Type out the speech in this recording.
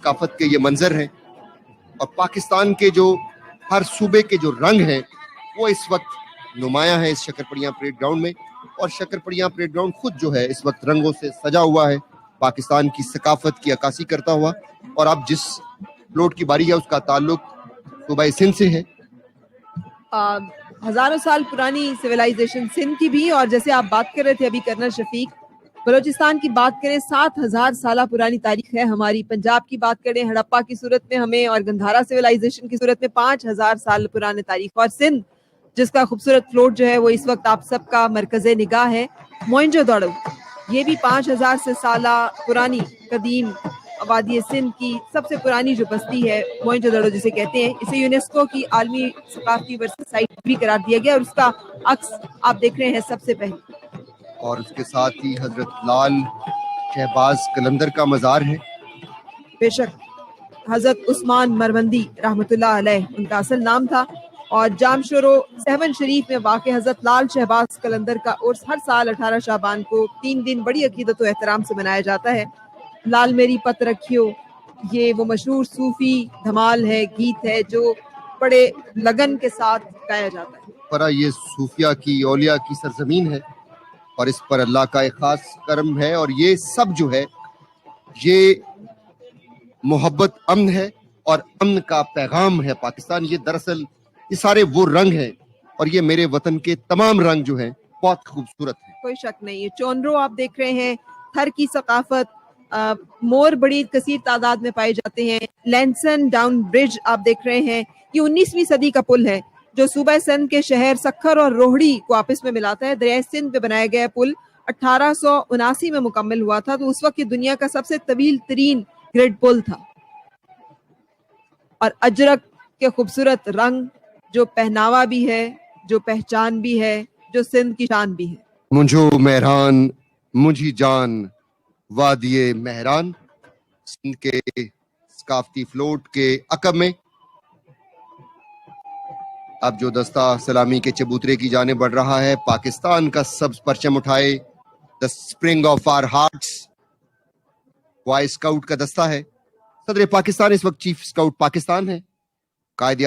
ثقافت کے یہ منظر ہیں اور پاکستان کے جو ہر صوبے کے جو رنگ ہیں وہ اس وقت نمایاں ہیں اس شکرپڑیاں پریڈ گراؤنڈ میں. اور شکرپڑیاں پریڈ گراؤنڈ خود جو ہے اس وقت رنگوں سے سجا ہوا ہے, پاکستان کی ثقافت کی عکاسی کرتا ہوا. اور اب جس فلوٹ کی باری ہے اس کا تعلق صوبہ سندھ سے ہے. ہزاروں سال پرانی سویلائزیشن سندھ کی بھی, اور جیسے آپ بات کر رہے تھے ابھی کرنل شفیق, بلوچستان کی بات کریں 7,000 سالہ پرانی تاریخ ہے ہماری. پنجاب کی بات کریں ہڑپا کی صورت میں ہمیں, اور گندھارا سویلائزیشن کی صورت میں 5,000 سال پرانے تاریخ. اور سندھ جس کا خوبصورت فلوٹ جو ہے وہ اس وقت آپ سب کا مرکز نگاہ ہے. موئنجو دڑو یہ بھی 5,000 سے سالہ پرانی قدیم وادی سندھ کی سب سے پرانی جو بستی ہے موئنجو دڑو جسے کہتے ہیں. اسے یونیسکو کی عالمی ثقافتی ورثہ سائٹ بھی قرار دیا گیا, اور اس کا عکس آپ دیکھ رہے ہیں سب سے پہلے. اور اس کے ساتھ ہی حضرت لال شہباز قلندر کا مزار ہے. بے شک حضرت عثمان مروندی رحمۃ اللہ علیہ ان کا اصل نام تھا, اور جام شورو 7 شریف میں واقع حضرت لال شہباز قلندر کا عرس ہر سال 18 شعبان کو 3 دن بڑی عقیدت و احترام سے منایا جاتا ہے. لال میری پت رکھیو یہ وہ مشہور صوفی دھمال ہے, گیت ہے جو بڑے لگن کے ساتھ گایا جاتا ہے. پر یہ صوفیہ کی اولیاء کی سرزمین ہے اور اس پر اللہ کا ایک خاص کرم ہے, اور یہ سب جو ہے یہ محبت امن ہے اور امن کا پیغام ہے. پاکستان یہ دراصل یہ سارے وہ رنگ ہیں, اور یہ میرے وطن کے تمام رنگ جو ہیں بہت خوبصورت ہیں. کوئی شک نہیں. چونرو آپ دیکھ رہے ہیں, تھر کی ثقافت, مور بڑی کثیر تعداد میں پائے جاتے ہیں. لینسن ڈاؤن برج آپ دیکھ رہے ہیں, یہ 19ویں صدی کا پل ہے جو صوبہ سندھ کے شہر سکھر اور روہڑی کو آپس میں ملاتا ہے. دریائے سندھ پہ بنایا گیا پل 1879 میں مکمل ہوا تھا, تو اس وقت یہ دنیا کا سب سے طویل ترین گریڈ پل تھا. اور اجرک کے خوبصورت رنگ جو پہناوا بھی ہے, جو پہچان بھی ہے, جو سندھ کی شان بھی ہے. منجو مہران مجھی جان وادی مہران, سندھ کے ثقافتی فلوٹ کے عقب میں اب جو دستہ سلامی کے چبوترے کی جانب بڑھ رہا ہے, پاکستان کا سبز پرچم اٹھائے the spring of our hearts boy scout کا دستہ ہے. صدر پاکستان اس وقت چیف اسکاؤٹ پاکستان ہے. قائد